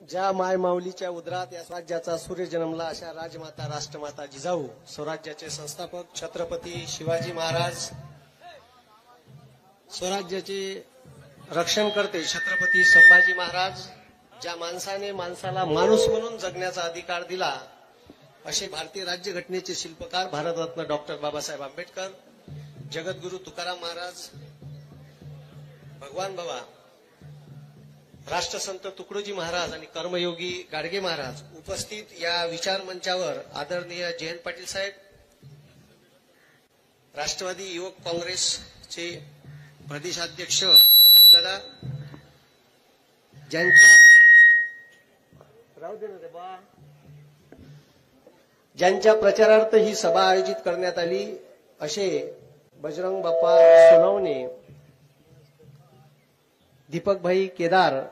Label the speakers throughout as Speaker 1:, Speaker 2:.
Speaker 1: ज्या माय माऊलीच्या उदरात या स्वराज्याचा सूर्य जन्मला अशा राजमाता राष्ट्रमाता जिजाऊ स्वराज्याचे संस्थापक छत्रपती शिवाजी महाराज, स्वराज्याचे रक्षण करते छत्रपती संभाजी महाराज, ज्या माणसाने माणसाला माणूस म्हणून जगण्याचा अधिकार दिला असे भारतीय राज्यघटनेचे शिल्पकार भारतरत्न डॉक्टर बाबासाहेब आंबेडकर, जगद्गुरु तुकाराम महाराज, भगवान बाबा, राष्ट्रसंत तुकडोजी महाराज आणि कर्मयोगी गाडगे महाराज उपस्थित या विचार मंचावर आदरणीय जयंत पाटील साहेब, राष्ट्रवादी युवक काँग्रेसचे प्रदेशाध्यक्ष दादा, ज्यांच्या प्रचारार्थ ही सभा आयोजित करण्यात आली असे बजरंग बाप्पा सोनवणे, दीपक भाई केदार,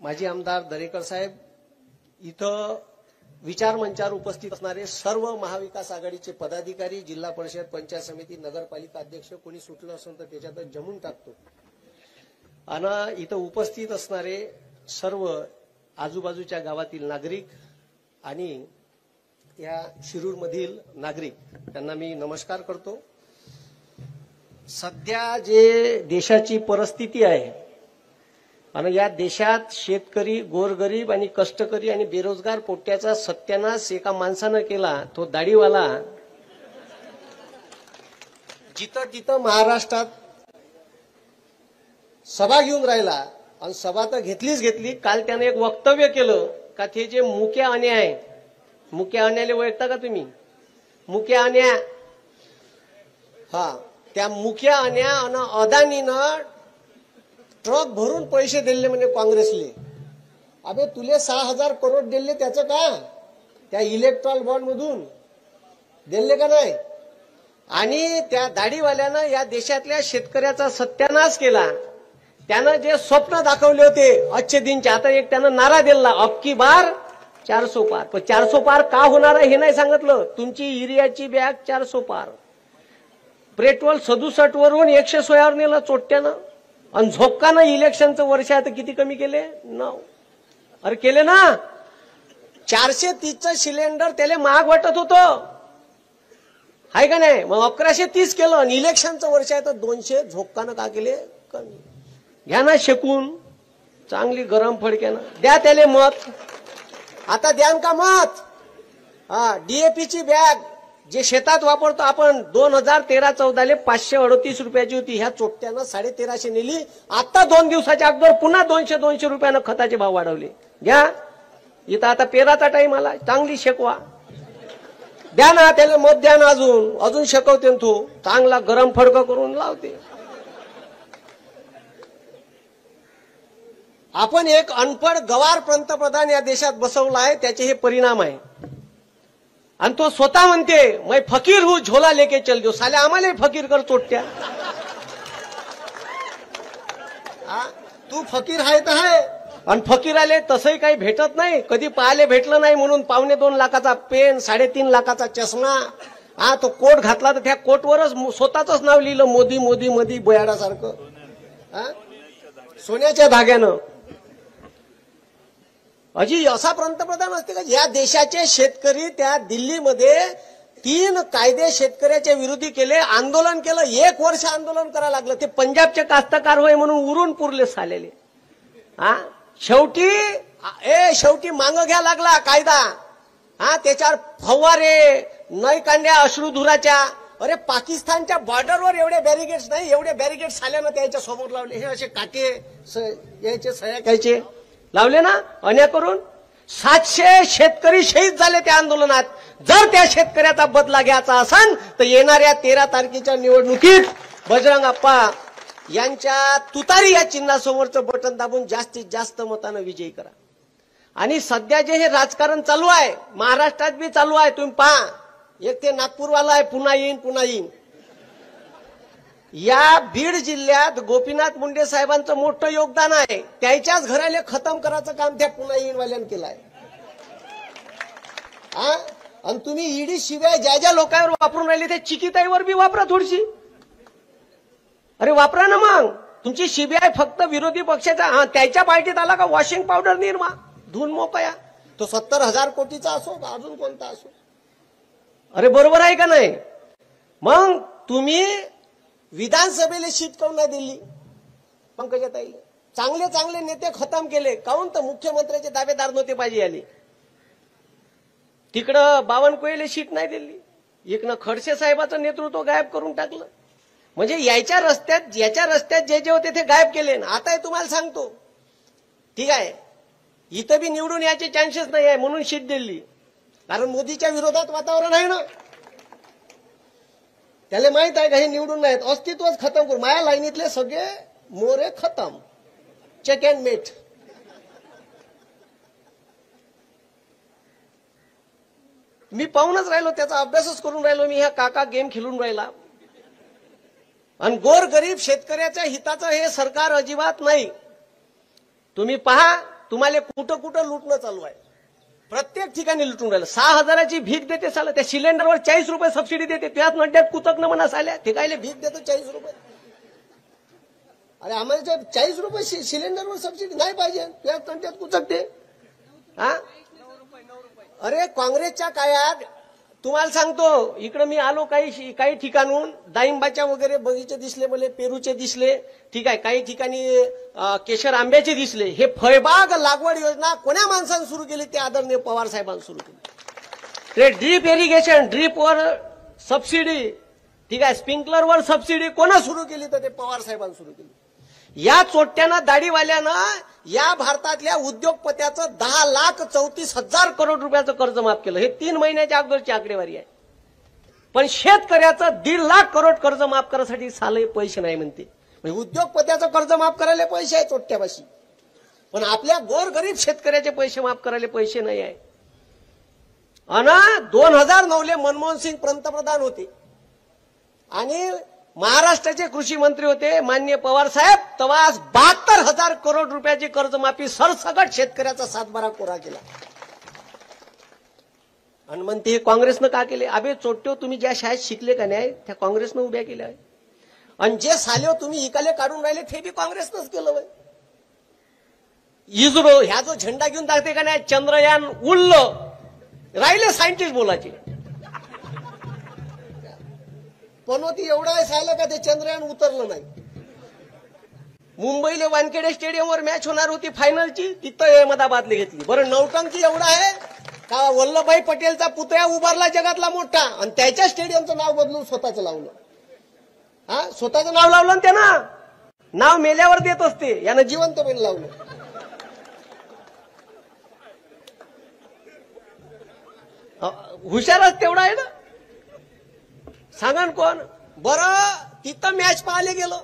Speaker 1: माजी आमदार दरेकर साहेब, इथं विचार मंचावर उपस्थित असणारे सर्व महाविकास आघाडीचे पदाधिकारी, जिल्हा परिषद, पंचायत समिती, नगरपालिका अध्यक्ष, कोणी सुटलं असेल तर त्याच्यात जमून टाकतो, आणि इथं उपस्थित असणारे सर्व आजूबाजूच्या गावातील नागरिक आणि या शिरूरमधील नागरिक, त्यांना मी नमस्कार करतो. सध्या जे देशाची परिस्थिती आहे आणि या देशात शेतकरी, गोरगरीब आणि कष्टकरी आणि बेरोजगार पोट्याचा सत्यानाश एका माणसानं केला, तो दाढीवाला. जिथं तिथं महाराष्ट्रात सभा घेऊन राहिला आणि सभा तर घेतलीच घेतली. काल त्याने एक वक्तव्य केलं का ते जे मुक्या अन्या आहे, मुक्या अन्याला ओळखता का तुम्ही? मुक्या अन्या, हा, त्या मुख्या अन्या आणि अदानीनं ट्रक भरून पैसे दिले म्हणे काँग्रेसले. अबे तुले 6,000 करोड दिले त्याचं का? त्या इलेक्ट्रॉल बॉन्ड मधून दिले का नाही? आणि त्या दाढीवाल्यानं या देशातल्या शेतकऱ्याचा सत्यानाश केला. त्यानं जे स्वप्न दाखवले होते आजचे दिनचे, आता एक त्यानं नारा दिला, अबकी बार 400 पार. पण 400 पार का होणार आहे हे नाही सांगितलं. तुमची युरियाची बॅग 400 पार, पेट्रोल 67 वरून 116 वर नेलं चोट्यानं, आणि झोपकानं इलेक्शनचं वर्ष आता किती कमी केले? 9. अरे केले ना. 430चं सिलेंडर त्याला महाग वाटत होतं, आहे का नाही? मग 1130 केलं, आणि इलेक्शनचं वर्ष आहे तर 200 झोपकानं का केले? कमी. घ्या ना शेकून चांगली गरम फडक्यानं, द्या त्याले मत. आता द्यान का मत? हा, डीएपीची बॅग जे शेतात वापरतो आपण 2013-14 538 रुपयाची होती, ह्या चोट्यानं 1350 नेली. आता 2 दिवसाच्या अगोदर पुन्हा 200 रुपयानं खताचे भाव वाढवले. घ्या, इथं आता पेराचा टाइम आला, चांगली शेकवा. द्या ना त्याला मत, द्या ना. अजून शेकवते तू, चांगला गरम फडकं करून लावते. आपण एक अनपढ गवार पंतप्रधान या देशात बसवला आहे, त्याचे हे परिणाम आहे. आणि तो स्वतः म्हणते मैं फकीर हूं, झोला लेके चल दो. साले आम्हाला फकीर कर चोट्या. तू फकीर आहे तर आहे, आणि फकीराले तसंही काही भेटत नाही. कधी पाहायला भेटलं नाही म्हणून 2.25 लाखाचा पेन, 3.5 लाखाचा चष्मा, हा, तो कोट घातला तर त्या कोटवरच स्वतःच नाव लिहिलं, मोदी मोदी मोदी बोयाडासारखं, सोन्याच्या धाग्यानं. अजी असा पंतप्रधान असते का? या देशाचे शेतकरी त्या दिल्लीमध्ये 3 कायदे शेतकऱ्याच्या विरोधी केले, आंदोलन केलं, 1 वर्ष आंदोलन करायला लागलं. ते पंजाबचे कास्तकार होय म्हणून उरून पुरले सालेले. हा, शेवटी मांग घ्या लागला कायदा. हा, त्याच्यावर फवारे, नय कांड्या अश्रुधुराच्या. अरे पाकिस्तानच्या बॉर्डरवर एवढे बॅरिगेड्स नाही, एवढे बॅरिगेड्स साल्यानं त्याच्या समोर लावले. हे असे काटे यायचे, सह्या घ्यायचे लावले ना अन्या करून. 700 शेतकरी शहीद झाले त्या आंदोलनात. जर त्या शेतकऱ्याचा बदला घ्यायचा असेल तर येणाऱ्या 13 तारखेच्या निवडणुकीत बजरंग अप्पा यांच्या तुतारी या चिन्हासमोरचं बटन दाबून जास्तीत जास्त मतानं विजयी करा. आणि सध्या जे हे राजकारण चालू आहे, महाराष्ट्रात बी चालू आहे, तुम्ही पहा. एक ते नागपूरवाला आहे, पुन्हा येईन. या बीड जिल्ह्यात गोपीनाथ मुंडे साहेबांचं मोठं योगदान आहे. त्याच्याच घराले खतम करायचं काम त्या पुन्हा येईनवाल्यानं केलं आहे. आणि तुम्ही ईडी शिवाय ज्या लोकांवर वापरून राहिले त्या चिकिताईवर बी वापरा थोडीशी. अरे वापरा ना मग. तुमची सीबीआय फक्त विरोधी पक्षाचा, त्याच्या पार्टीत आला का वॉशिंग पावडर निर्मा धुवून मोकया, तो 70,000 कोटीचा असो का अजून कोणता असो. अरे बरोबर आहे का नाही. मग तुम्ही विधानसभेला शीट काऊन नाही दिली पंकजाताई. चांगले चांगले नेते खतम केले काऊन, तर मुख्यमंत्र्याचे दावेदार नव्हते पाहिजे आले. तिकडं बावनकुळेला शीट नाही दिली, एकनं खडसे साहेबाचं नेतृत्व गायब करून टाकलं. म्हणजे याच्या रस्त्यात जे जे होते ते गायब केले. आता तुम्हाला सांगतो, ठीक आहे, इथं बी निवडून याचे चान्सेस नाही आहे म्हणून शीट दिली, कारण मोदीच्या विरोधात वातावरण आहे ना. त्याला माहित आहे का हे निवडून नाहीत, अस्तित्वच खतम करू. माझ्या लाईनीतले सगळे मोरे खतम, चेक अँड मेट. मी पाहूनच राहिलो, त्याचा अभ्यासच करून राहिलो मी. ह्या काका गेम खेळून राहिला, आणि गोर गरीब शेतकऱ्याच्या हिताचं हे सरकार अजिबात नाही. तुम्ही पहा, तुम्हाला कुठं कुठं लुटणं चालू आहे, प्रत्येक ठिकाणी लुटून राहिलं. 6,000ची भीक देते साला, त्या सिलेंडरवर 40 रुपये सबसिडी देते. त्यात नड्यात कुतक न म्हणा साल्या, ते कायले भीक देतो 40 रुपये. अरे आम्हाला 40 रुपये सिलेंडरवर सबसिडी नाही पाहिजे, त्यात नड्यात कुचकते. हा, अरे काँग्रेसच्या काळात तुम्हाला सांगतो, इकडे मी आलो काही ठिकाणून, डाळिंबाच्या वगैरे बगीचे दिसले, मला पेरूचे दिसले, ठीक आहे, काही ठिकाणी केशर आंब्याचे दिसले. हे फळबाग लागवड योजना कोण्या माणसाने सुरू केली, ते आदरणीय पवार साहेबांनी सुरू केली. ते ड्रीप इरिगेशन, ड्रीपवर सबसिडी, ठीक आहे, स्प्रिंकलरवर सबसिडी कोणा सुरू केली, तर ते पवार साहेबांनी सुरू केली. या चोट्ट्यानं दाढीवाल्यानं या भारतातल्या उद्योगपत्याचं 10,34,000 करोड रुपयाचं कर्ज माफ केलं. हे 3 महिन्याच्या अगोदरची आकडेवारी आहे. पण शेतकऱ्याचं 1.5 लाख करोड कर्ज माफ करण्यासाठी साले पैसे नाही म्हणते. म्हणजे उद्योगपत्याचं कर्ज माफ करायला पैसे आहे चोट्ट्यापाशी, पण आपल्या गोरगरीब शेतकऱ्याचे पैसे माफ करायला पैसे नाही आहे. आणि 2009 मनमोहन सिंग पंतप्रधान होते आणि महाराष्ट्राचे कृषी मंत्री होते माननीय पवार साहेब. तेव्हा 72,000 करोड रुपयाची कर्जमाफी सरसकट शेतकऱ्याचा 7-12 कोरा केला. आणि म्हणते हे काँग्रेसनं का केले. अबे चोट्ट्यो, तुम्ही ज्या शाळेत शिकले का नाही त्या काँग्रेसनं उभ्या केल्या आहे, आणि जे सालेव तुम्ही इकाले काढून राहिले ते बी काँग्रेसनंच केलं. इस्रो ह्या जो झेंडा घेऊन दाखते का नाही, चंद्रयान उडलं, राहिले सायंटिस्ट बोलायचे. पण ती एवढा सायला का ते चंद्रयान उतरलं नाही. मुंबईला वानखेडे स्टेडियमवर मॅच होणार होती फायनलची, तिथं अहमदाबादला घेतली. बरं नौटंकी एवढा आहे का वल्लभभाई पटेलचा पुतळा उभारला जगातला मोठा, आणि त्याच्या स्टेडियमचं नाव बदलून स्वतःचं लावलं. हा, स्वतःचं नाव लावलं ना त्यानं. नाव मेल्यावर देत असते, यानं जिवंतपणे लावलं. हुशारच तेवढा आहे ना. सांगा कोण. बरं तिथं मॅच पाहायला गेलो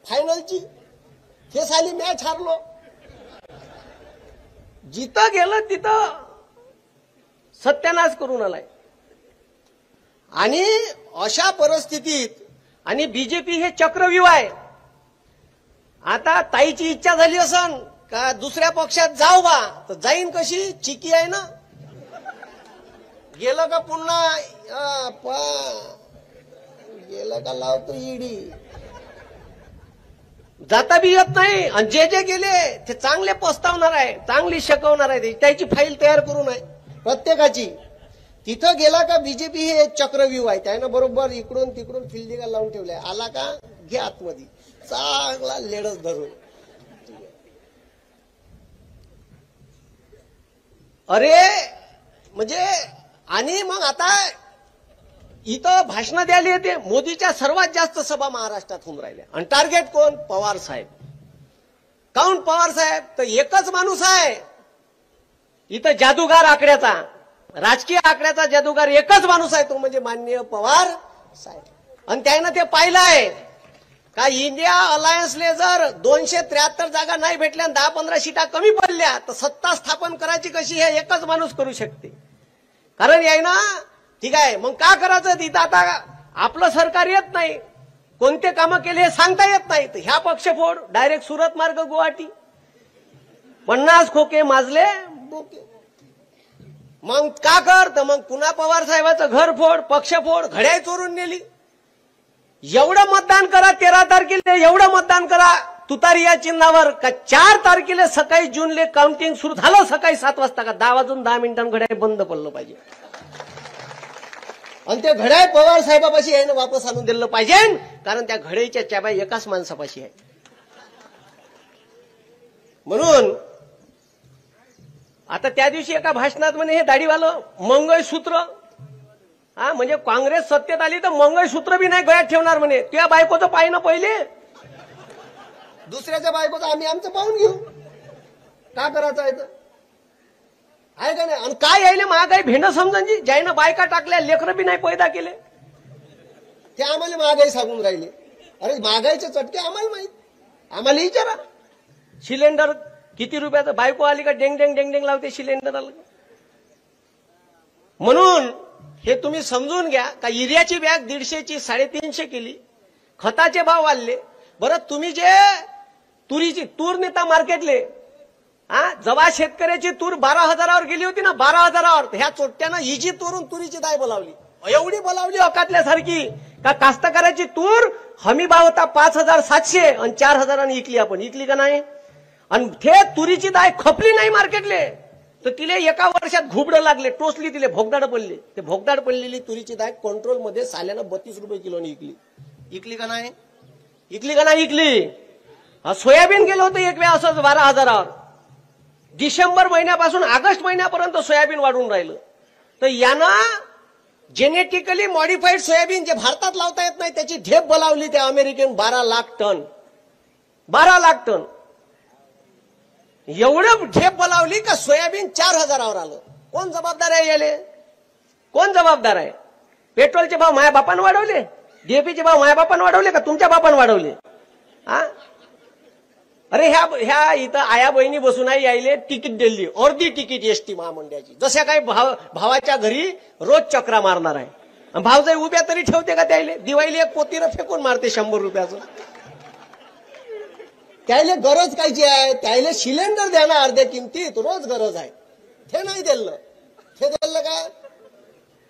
Speaker 1: फायनलची, हे साली मॅच हारलो. जिथं गेलं तिथं सत्यानाश करून आलाय. आणि अशा परिस्थितीत, आणि बीजेपी हे चक्रव्यूह आहे. आता ताईची इच्छा झाली असन का दुसऱ्या पक्षात जाऊ बा, तर जाईन कशी, चिकी आहे ना. गेलं का पुन्हा गेलं का लावतो ईडी, जाता बी येत नाही. आणि जे जे गेले ते चांगले पस्तावणार आहे, चांगली शिकवणार आहे, त्याची फाईल तयार करून आहे प्रत्येकाची. तिथं गेला का बीजेपी हे चक्रव्यूह आहे, त्यानं बरोबर इकडून तिकडून फिल्डिंग लावून ठेवलंय. आला का घे आतमध्ये, चांगला लेडच धरून. अरे म्हणजे, आणि मग आता इथं भाषण द्यायला येते. मोदीच्या सर्वात जास्त सभा महाराष्ट्रात होऊन राहिल्या, आणि टार्गेट कोण, पवार साहेब. काऊन पवार साहेब, तर एकच माणूस आहे इथं जादूगार आकड्याचा, राजकीय आकड्याचा जादूगार एकच माणूस आहे, तो म्हणजे माननीय पवार साहेब. आणि त्यानं ते पाहिलं आहे का इंडिया अलायन्सले जर 273 जागा नाही भेटल्या, 10-15 सीटा कमी पडल्या, तर सत्ता स्थापन करायची कशी हे एकच माणूस करू शकते. कारण याय ना, ठीक आहे, मग का करायचं तिथं. आता आपलं सरकार येत नाही, कोणते कामं केले हे सांगता येत नाही, तर ह्या पक्षफोड डायरेक्ट सुरत मार्ग गुवाहाटी, 50 खोके माजले बोके. मग का कर, तर मग पुन्हा पवार साहेबाचं घर फोड, पक्षफोड, घड्याळ चोरून नेली. एवढं मतदान करा 13 तारखेला, एवढं मतदान करा तुतारी या चिन्हावर, का 4 तारखेला सकाळी जूनले काउंटिंग सुरू झालं सकाळी 7 वाजता, का 10 वाजून 10 मिनिटांनी घड्याळ बंद पडलं पाहिजे आणि ते घड्याळ पवार साहेबापाशी यायनं वापस आणून दिलं पाहिजे, कारण त्या घड्याळीच्या चाब्या एकाच माणसापाशी आहे. म्हणून आता त्या दिवशी एका भाषणात म्हणे हे दाढीवालं मंगळसूत्र, म्हणजे काँग्रेस सत्तेत आली तर मंगळसूत्र बी नाही गळ्यात ठेवणार म्हणे. तुझ्या बायकोचं पाय ना पहिले, दुसऱ्याच्या बायकोचं आम्ही आमचं पाहून घेऊ, का करायचं आहे तर आहे का नाही. आणि काय यायले महागाई भेंड समजांची, ज्यानं बायका टाकल्या लेकरं बी नाही पैदा केले, ते आम्हाला महागाई सांगून राहिले. अरे महागाईचे चटके आम्हाला माहित, आम्हाला विचारा. सिलेंडर किती रुपयाचं, बायको आली का डेंग डेंग डेंग डेंग लावते सिलेंडर आलं. म्हणून हे तुम्ही समजून घ्या का युरियाची बॅग 150ची 350 केली, खताचे भाव वाढले. बरं तुम्ही जे तुरीची तूर नेता मार्केटले, जेव्हा शेतकऱ्याची तूर 12,000वर गेली होती ना, 12,000वर, ह्या चोट्यानं हिजी तूरून तुरीची दाय बोलावली, एवढी बोलावली अकातल्यासारखी का कास्तकाराची तूर हमी भाव होता 5,700 आणि 4,000 इकली. आपण इकली का नाही, आणि ते तुरीची दाय खपली नाही मार्केटले, तर तिले एका वर्षात घुबडं लागले, टोचली, तिले भोगदाड पडले. ते भोगदाड पडलेली तुरीची दाय कंट्रोलमध्ये साल्यानं 32 रुपये किलोने इकली. इकली का नाही, इकली का नाही इकली. सोयाबीन गेलं होतं एक वेळ असंच 12,000वर. डिसेंबर महिन्यापासून ऑगस्ट महिन्यापर्यंत सोयाबीन वाढून राहिलं. तर यानं जेनेटिकली मॉडिफाईड सोयाबीन जे भारतात लावता येत नाही त्याची ढेप बोलावली त्या American 12 lakh ton. 12 lakh ton एवढं ढेप बोलावली का सोयाबीन 4,000वर आलं. कोण जबाबदार आहे याले, कोण जबाबदार आहे. पेट्रोलचे भाव माया बापानं वाढवले, डीएपीचे भाव माया बापानं वाढवले का तुमच्या बापानं वाढवले. अरे ह्या इथं आया बहिणी बसून आहे, यायले तिकीट दिली, अर्धी तिकीट एसटी महामंडळाची. जशा काही भावाच्या घरी रोज चक्रा मारणार आहे. भावजाई उभ्या तरी ठेवते का त्याले, दिवाळीला एक पोतीनं फेकून मारते 100 रुपयाचं. त्याला गरज कायची आहे, त्याला सिलेंडर द्या ना अर्ध्या किमतीत, रोज गरज आहे. ते नाही दिलं, ते दिलं का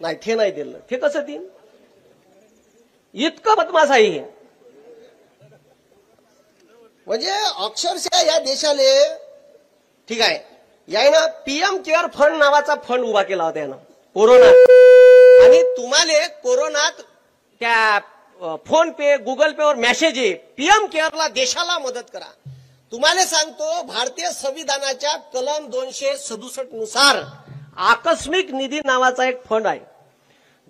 Speaker 1: नाही, ते नाही दिलं, ते कसं देईन. इतकं बदमाश आहे हे. म्हणजे अक्षरशः या देशाले, ठीक आहे, यानं पीएम केअर फंड नावाचा फंड उभा केला होता यानं कोरोनात. आणि तुम्हाला कोरोनात त्या फोन पे गुगल पे वर मेसेज आहे, पीएम केअरला देशाला मदत करा. तुम्हाला सांगतो भारतीय संविधानाच्या कलम 267 नुसार आकस्मिक निधी नावाचा एक फंड आहे.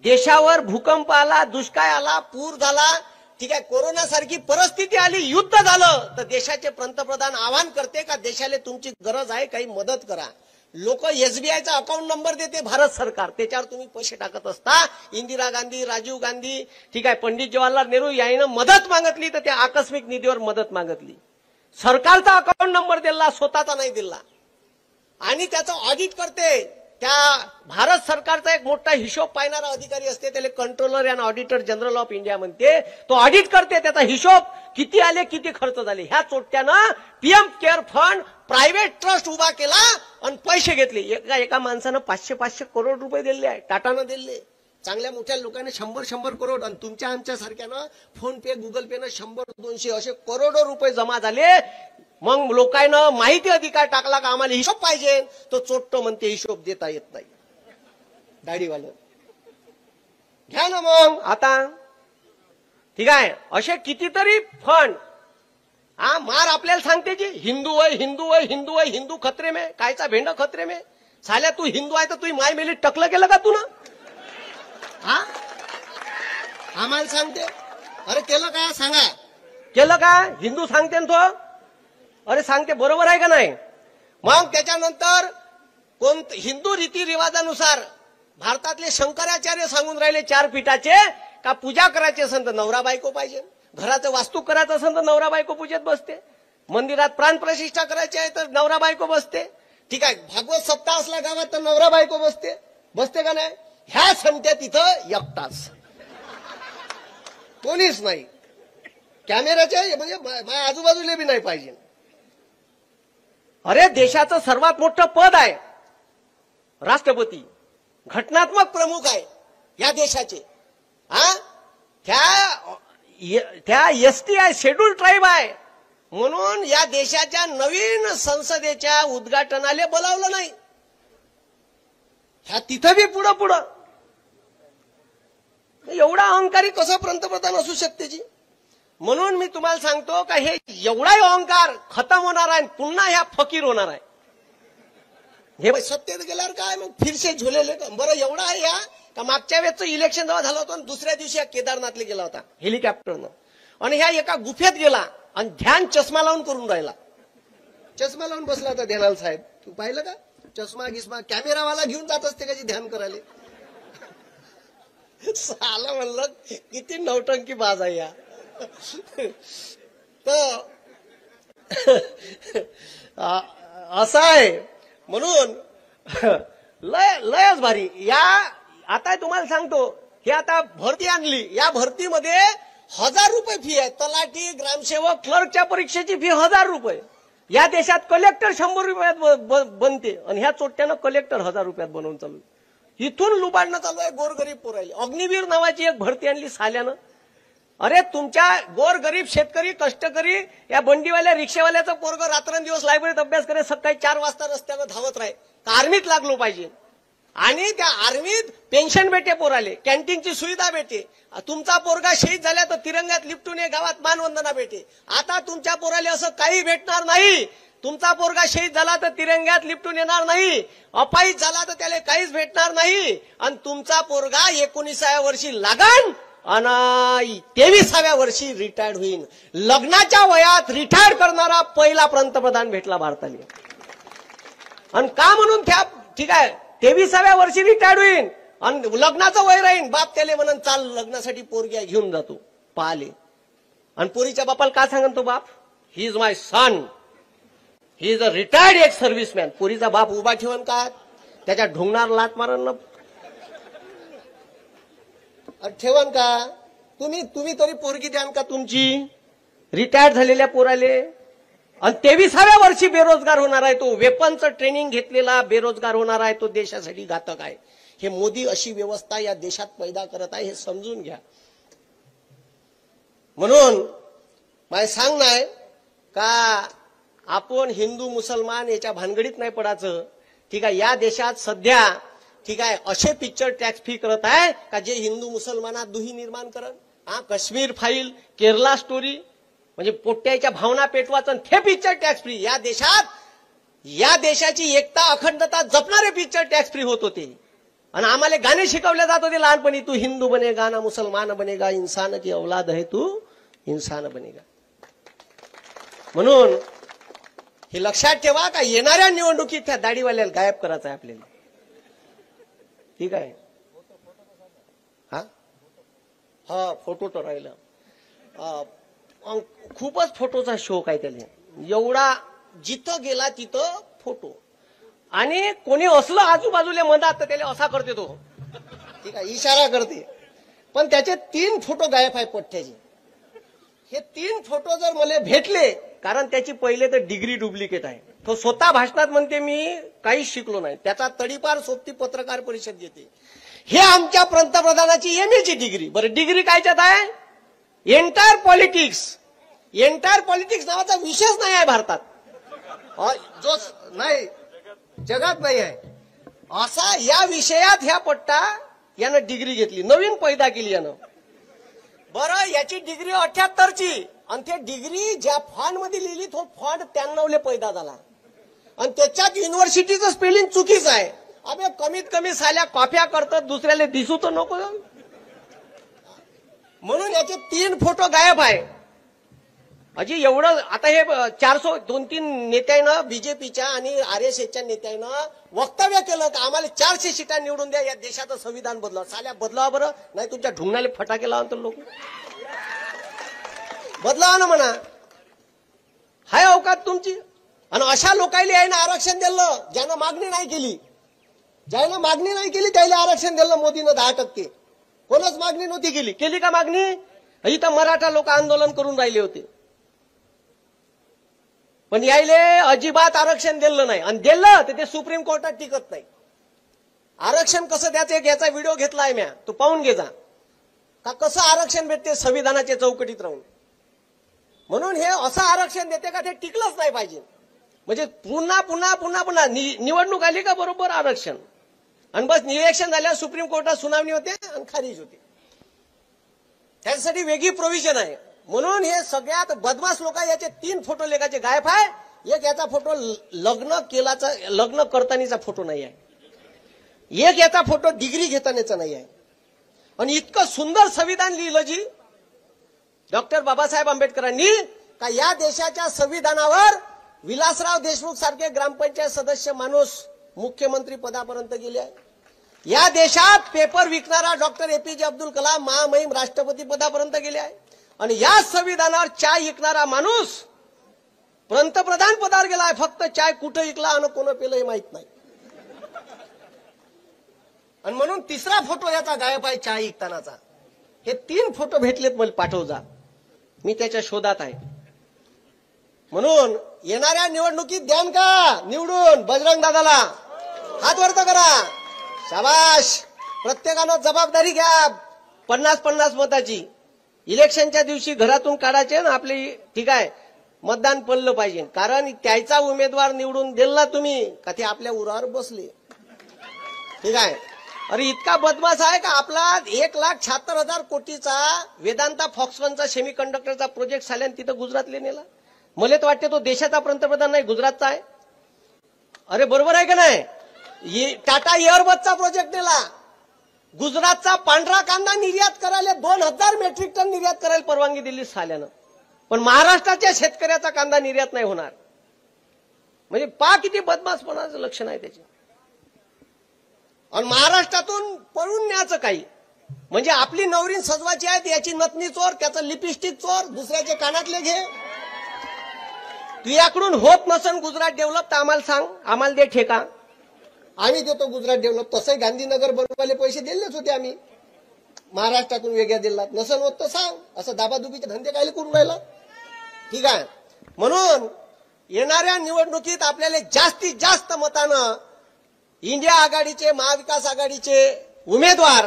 Speaker 1: देशावर भूकंप आला, दुष्काळ आला, पूर झाला, ठीक आहे, कोरोना सारखी परिस्थिती आली, युद्ध झालं, तर देशाचे पंतप्रधान आवाहन करते का देशाला तुमची गरज आहे, काही मदत करा. लोक एसबीआयचा अकाउंट नंबर देते भारत सरकार, त्याच्यावर तुम्ही पैसे टाकत असता. इंदिरा गांधी, राजीव गांधी, ठीक आहे, पंडित जवाहरलाल नेहरू यानं मदत मागितली तर त्या आकस्मिक निधीवर मदत मागितली. सरकारचा अकाउंट नंबर दिला, स्वतःचा नाही दिला. आणि त्याचं ऑडिट करते त्या भारत सरकारचा एक मोठा हिशोब पाहणारा अधिकारी असते, त्याला कंट्रोलर आणि ऑडिटर जनरल ऑफ इंडिया म्हणते. तो ऑडिट करते, त्याचा हिशोब किती आले, किती खर्च झाले. ह्या चोट्यानं PM care fund private trust उभा केला आणि पैसे घेतले. एका माणसानं 500 करोड रुपये दिले आहे, टाटानं दिले, चांगल्या मोठ्या लोकांनी 100 करोड, आणि तुमच्या आमच्या सारख्यानं फोन पे गुगल पेनं 100-200 असे करोडो रुपये जमा झाले. मग लोकांना माहिती अधिकार टाकला का आम्हाला हिशोब पाहिजे, तो चोट्ट म्हणते हिशोब देता येत नाही. दाढीवालं घ्या ना मग आता, ठीक आहे. असे कितीतरी फंड मार आपल्याला सांगते जी हिंदू आहे, हिंदू आहे, हिंदू आहे, हिंदू खतरे में, कायचा भेंड खतरे में. साल्या तू हिंदू आहे तर तू माय मेली टकलं केलं का तू ना. आम्हाला सांगते, अरे केलं का सांगा, केलं का हिंदू सांगते ना तो. अरे सांगते, बरोबर आहे का नाही. मग त्याच्यानंतर कोण हिंदू रीतिरिवाजानुसार भारतातले शंकराचार्य सांगून राहिले 4 फीटाचे का पूजा करायची असेल तर नवरा बायको पाहिजे, घराचं वास्तू करायचं असेल तर नवरा बायको पूजेत बसते, मंदिरात प्राण प्रतिष्ठा करायची आहे तर नवरा बायको बसते, ठीक आहे, भागवत सप्ताह असला गावात तर नवरा बायको बसते, बसते का नाही. ह्या संत्या तिथं एकटाच, कोणीच नाही. कॅमेराचे म्हणजे माझ्या आजूबाजूला बी नाही पाहिजे. अरे देशाचं सर्वात मोठं पद आहे राष्ट्रपती, घटनात्मक प्रमुख आहे या देशाचे. त्या त्या एसटी आहे, शेड्यूल ट्राईब आहे, म्हणून या देशाच्या नवीन संसदेच्या उद्घाटनाला बोलावलं नाही. ह्या तिथं बी पुढं पुढं. एवढा अहंकारी कसं पंतप्रधान असू शकते जी? म्हणून मी तुम्हाला सांगतो का हे एवढा अहंकार खतम होणार आहे, पुन्हा ह्या फकीर होणार आहे. हे सत्तेत गेल्यावर काय मग फिरसे झुलेले. बरं एवढा आहे या का मागच्या वेळेचं इलेक्शन जेव्हा झालं होतं दुसऱ्या दिवशी केदारनाथला गेला होता हेलिकॉप्टरनं, आणि ह्या एका गुफेत गेला आणि ध्यान चष्मा लावून करून राहिला. चष्मा लावून बसला होता ध्यानाल साहेब. तू पाहिलं का? चष्मा गिस्मा कॅमेरावाला घेऊन जात असते का जी ध्यान करायला. साला म्हणलं किती नौटंकी बाज आहे या. तर असं आहे. म्हणून लयच भारी या. आता तुम्हाला सांगतो, हे आता भरती आणली, या भरतीमध्ये 1000 रुपये फी आहे. तलाठी, ग्रामसेवक, क्लर्कच्या परीक्षेची फी 1000 रुपये. या देशात कलेक्टर 100 रुपयात बनते आणि ह्या चोट्यानं कलेक्टर 1000 रुपयात बनवून चालू. इथून लुबाडणं चालू आहे गोरगरीब पोरायले. अग्निवीर नावाची एक भरती आणली साल्यानं. अरे तुमच्या गोरगरीब शेतकरी कष्टकरी या बंडीवाल्या रिक्षावाल्याचं पोरग रात्रंदिवस लायब्ररीत अभ्यास करे, सकाळी 4 वाजता रस्त्यानं धावत राहे. आर्मीत लागलो पाहिजे आणि त्या आर्मीत पेन्शन भेटे पोराले, कॅन्टीनची सुविधा भेटे. तुमचा पोरगा शहीद झाला तर तिरंग्यात लिपटून ये, गावात मानवंदना भेटे. आता तुमच्या पोराले असं काही भेटणार नाही. तुमचा पोरगा शहीद झाला तर तिरंग्यात लिपटून येणार नाही, अपाहिज झाला तर त्याला काहीच भेटणार नाही. आणि तुमचा पोरगा 19व्या वर्षी लागण आणि 23व्या वर्षी रिटायर्ड होईल. लग्नाच्या वयात रिटायर करणारा पहिला पंतप्रधान भेटला भारताला. आणि का म्हणून ठीक आहे 23व्या वर्षी रिटायर्ड होईल आणि लग्नाचं वय राहीन. बाप त्याला म्हणून चाल लग्नासाठी पोरगी घेऊन जातो पाहिले. आणि पोरीच्या बापाला का सांगन तो बाप, he is my son, he is a retired ex serviceman. पोरीचा बाप उभा ठेवून का त्याच्या ढोंगणार लात मारण ठेवण का? तुम्ही तरी पोरगी द्यान का तुमची रिटायर्ड झालेल्या पोराले? आणि 23व्या वर्षी बेरोजगार होणार आहे तो. वेपनचं ट्रेनिंग घेतलेला बेरोजगार होणार आहे तो. देशासाठी घातक आहे. हे मोदी अशी व्यवस्था या देशात पैदा करत आहे, हे समजून घ्या. म्हणून मला सांगणं आहे का आपण हिंदू मुसलमान याच्या भानगडीत नाही पडायचं. ठीक आहे, या देशात सध्या ठीक आहे असे पिक्चर टॅक्स फ्री करत आहे का जे हिंदू मुसलमानात दुही निर्माण करत. काश्मीर फाईल, केरला स्टोरी, म्हणजे पोट्याच्या भावना पेटवाचं हे पिक्चर टॅक्स फ्री. या देशात या देशाची एकता अखंडता जपणारे पिक्चर टॅक्स फ्री होत होते. आणि आम्हाला गाणे शिकवले जात होते लहानपणी, तू हिंदू बनेगा ना मुसलमान बनेगा, इंसान की औलाद है तू इंसान बनेगा. म्हणून हे लक्षात ठेवा का येणाऱ्या निवडणुकीत त्या दाढीवाल्याला गायब करायचं आहे आपल्याला. ठीक आहे. हा फोटो तर राहिला. खूपच फोटोचा शौक आहे त्याला. एवढा जिथं गेला तिथं फोटो. आणि कोणी असलं आजूबाजूला मधात तर त्याला असा करते तो. ठीक आहे, इशारा करते. पण त्याचे 3 फोटो गायब आहे पोठ्याचे. हे 3 फोटो जर मला भेटले, कारण त्याची पहिले तर डिग्री डुप्लिकेट आहे. तो स्वतः भाषणात म्हणते मी काहीच शिकलो नाही, त्याचा तडीपार सोबती पत्रकार परिषद घेते. हे आमच्या पंतप्रधानाची एमएची डिग्री. बरं डिग्री कायच्यात आहे? Entire politics. एंटायर पॉलिटिक्स नावाचा विषयच नाही आहे भारतात, जो नाही जगात नाही आहे. असा या विषयात ह्या पट्टा यानं डिग्री घेतली, नवीन पैदा केली यानं. बरं याची डिग्री 78ची आणि ते डिग्री ज्या फॉन्ट मध्ये लिहिली तो फॉन्ट 93 पैदा झाला. आणि त्याच्यात युनिव्हर्सिटीचं स्पेलिंग चुकीच आहे. अबे कमीत कमी साल्या कॉप्या करतात, दुसऱ्याला दिसू तर नको. म्हणून याचे 3 फोटो गायब आहे. अजी एवढं आता हे 402-3 नेत्यानं बीजेपीच्या आणि आरएसएसच्या नेत्यानं वक्तव्य केलं की आम्हाला 400 सीटा निवडून द्या, या देशाचं संविधान बदला. साल्या बदलावा बरं, नाही तुमच्या ढुंगणाले फटाके लावा तर लोक बदलावा ना म्हणा. हाय अवकात तुमची. आणि अशा लोकांना आहे ना आरक्षण दिलं ज्यानं मागणी नाही केली. ज्यानं मागणी नाही केली त्याला आरक्षण दिलं मोदीनं 10%. कोणच मागणी नव्हती केली. केली का मागणी? इथं मराठा लोक आंदोलन करून राहिले होते, पण यायले अजिबात आरक्षण दिलं नाही. आणि दिलं तर ते सुप्रीम कोर्टात टिकत नाही. आरक्षण कसं द्यायचं याचा व्हिडिओ घेतला आहे म्या, तो पाहून घे जा. का कसं आरक्षण भेटते संविधानाच्या चौकटीत राहून. म्हणून हे असं आरक्षण देते का ते टिकलंच नाही पाहिजे. म्हणजे पुन्हा पुन्हा पुन्हा पुन्हा निवडणूक आली का बरोबर आरक्षण, आणि बस इलेक्शन झाल्यावर सुप्रीम कोर्टात सुनावणी होते आणि खारिज होते. त्यासाठी वेगळी प्रोव्हिजन आहे. म्हणून हे सगळ्यात बदमाश लोक याचे 3 फोटो लेखाचे गायब आहे. एक याचा फोटो लग्न करतानाचा फोटो नाही आहे, एक याचा फोटो डिग्री घेतानाचा नाही आहे. आणि इतकं सुंदर संविधान लिहिलं जी डॉक्टर बाबासाहेब आंबेडकरांनी, का या देशाच्या संविधानावर विलासराव देशमुख सारखे ग्रामपंचायत सदस्य माणूस मुख्यमंत्री पदापर्यंत गेले आहे. या देशात पेपर विकणारा डॉक्टर एपीजे अब्दुल कलाम महामहिम राष्ट्रपती पदापर्यंत गेले आहे. आणि या संविधानावर चाय विकणारा माणूस पंतप्रधान पदावर गेलाय. फक्त चाय कुठं विकला आणि कोण पेलं हे माहित नाही. आणि म्हणून 3रा फोटो याचा गायब आहे चाय विकतानाचा. हे 3 फोटो भेटलेत, मला पाठव जा, मी त्याच्या शोधात आहे. म्हणून येणाऱ्या निवडणुकीत द्यान का निवडून बजरंग दादाला? हात वरत करा. शाबाश. प्रत्येकानं जबाबदारी घ्या 50-50 मताची. इलेक्शनच्या दिवशी घरातून काढायचे ना आपली, ठीक आहे, मतदान पडलं पाहिजे. कारण त्याचा उमेदवार निवडून दिला तुम्ही का ते आपल्या उरावर बसले, ठीक आहे. अरे इतका बदमाश आहे का आपला 1,76,000 कोटीचा वेदांता फॉक्सकॉनचा सेमीकंडक्टरचा प्रोजेक्ट झाल्याने तिथं गुजरातले नेला. मला तर वाटते तो देशाचा पंतप्रधान नाही, गुजरातचा आहे. अरे बरोबर आहे का नाही? टाटा एअरबसचा प्रोजेक्ट नेला. गुजरातचा पांढरा कांदा निर्यात करायला 2,000 मेट्रिक टन निर्यात करायला परवानगी दिली साल्यानं, पण महाराष्ट्राच्या शेतकऱ्याचा कांदा निर्यात नाही होणार. म्हणजे पा किती बदमाशपणाचं लक्षण आहे त्याचे. आणि महाराष्ट्रातून पळून न्यायचं काही, म्हणजे आपली नवरीन सजवायची आहे याची नथनी चोर, त्याचं लिपस्टिक चोर, दुसऱ्याचे कानातले घे. तुझ्याकडून होत नसन गुजरात डेव्हलप तर आम्हाला सांग, आम्हाला दे ठेका, आम्ही देतो गुजरात डेव्हलप. तसंही गांधीनगर बनवायला पैसे दिलेच होते आम्ही, महाराष्ट्रातून वेगळ्या दिला. नसन होत तर सांग. असं दाबादुबीचे धंदे काय करून राहिला, ठीक आहे. म्हणून येणाऱ्या निवडणुकीत आपल्याला जास्तीत जास्त मतानं इंडिया आघाडीचे, महाविकास आघाडीचे उमेदवार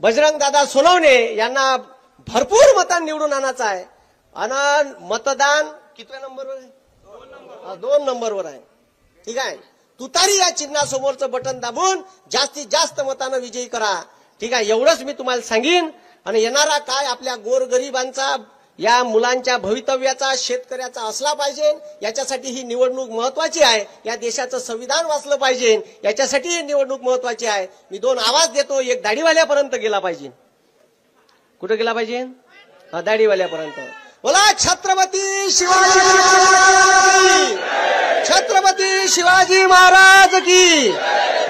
Speaker 1: बजरंग दादा सोनवणे यांना भरपूर मतांनी निवडून आणायचं आहे. आणि मतदान कितव्या नंबरवर आहे? 2 नंबरवर आहे, ठीक आहे. तुतारी या चिन्हासमोरचं बटन दाबून जास्तीत जास्त मतानं विजयी करा, ठीक आहे. एवढंच मी तुम्हाला सांगेन. आणि येणारा काय आपल्या गोरगरिबांचा, या मुलांच्या भवितव्याचा, शेतकऱ्याचा असला पाहिजे. याच्यासाठी ही निवडणूक महत्वाची आहे. या देशाचं संविधान वाचलं पाहिजे, याच्यासाठी ही निवडणूक महत्वाची आहे. मी 2 आवाज देतो. एक दाढीवाल्यापर्यंत गेला पाहिजे. कुठं गेला पाहिजे? दाढीवाल्यापर्यंत. बोला छत्रपती शिवाजी महाराज, छत्रपती शिवाजी महाराज की.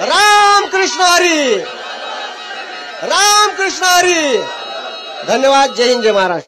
Speaker 1: रामकृष्ण हरी, रामकृष्ण हरी. धन्यवाद. जय हिंद, जय महाराष्ट्र.